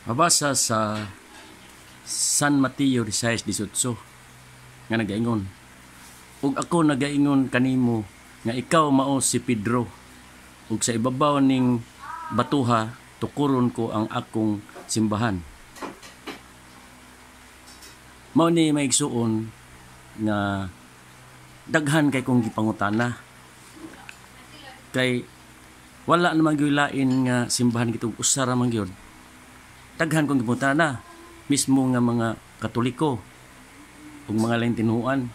Mabasa sa San Mateo 16:18 nga nagaingon, ug ako nagaingon kanimo nga ikaw mao si Pedro, ug sa ibabaw ning batuha tukuron ko ang akong simbahan. Mao ni maigsuon nga daghan kay kong gipangutana, kay wala naman gyud lain nga simbahan kitong usa ra man gyud. Daghan kong gipangutana mismo nga mga Katoliko ug mga lain tinuan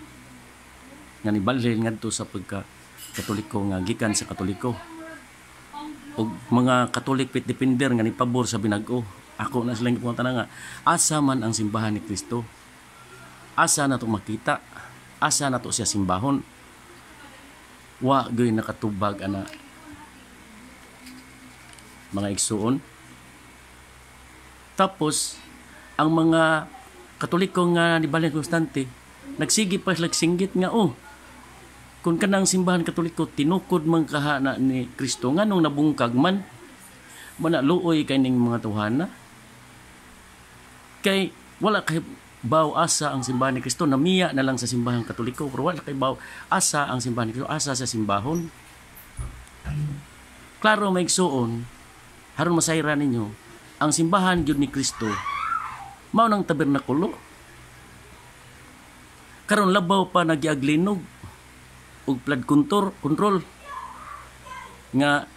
nga nibalhin ngadto sa pagka Katoliko nga gikan sa Katoliko, ug mga Katolik pit depender nga nipabor sa binag-o. Ako na silang gipangutana nga asa man ang simbahan ni Kristo, asa na to makita, asa na to siya simbahon. Wa gyud nakatubag ana mga igsuon. Tapos ang mga Katoliko nga nibalhin konstante nagsigi pa sila singgit nga kung kanang simbahan Katoliko tinukod man kaha na ni Kristo nganong nabungkag man luoy kay ning mga tuhana, kay wala kay baw asa ang simbahan ni Kristo, namiya na lang sa simbahan Katoliko, pero wala kay baw asa ang simbahan ni Kristo, asa sa simbahon. Klaro maigsuon haron masayra ninyo ang simbahan gyud ni Kristo mao nang tabernakulo. Karon labaw pa nagiaglinog ug flood control nga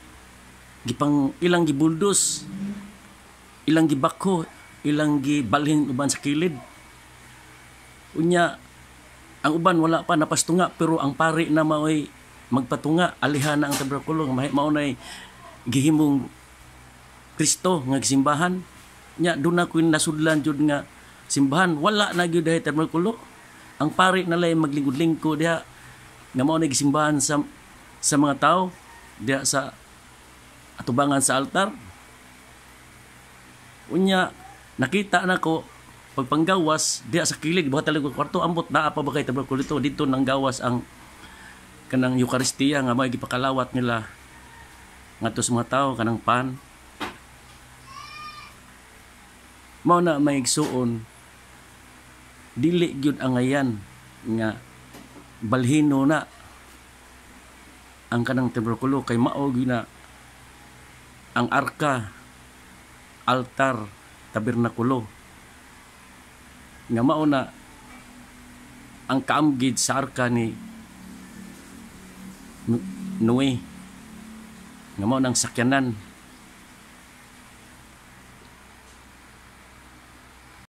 gipang ilang gibuldos, ilang gibakho, ilang gibalhin uban sa kilid. Unya ang uban wala pa napastunga, pero ang pari na mao'y magpatunga, alihan na ang tabernakulo nga mao nay gihimong Kristo nga simbahan. Nya doon na ko nasudlan jud nga simbahan, wala na gyud dahi tabernakulo. Ang pari na lay maglingkod-lingkod diha nga mao na gisimbahan sa mga tao diha sa atubangan sa altar. Unya nakita na ko pagpanggawas diha sa kilid buhat talaga kwarto, ambot naa pa ba kay tabernakulo dito nang gawas ang kanang Eucharistia nga may gipakalawat nila ngadto sa mga tao kanang pan. Mao na maigsuon dili gyud ang ayan nga balhino na ang kanang tabernakulo, kay mao gyud na ang arka, altar, tabernakulo nga mao na ang kaamgid sa arka ni Noe nga mao nang sakyanan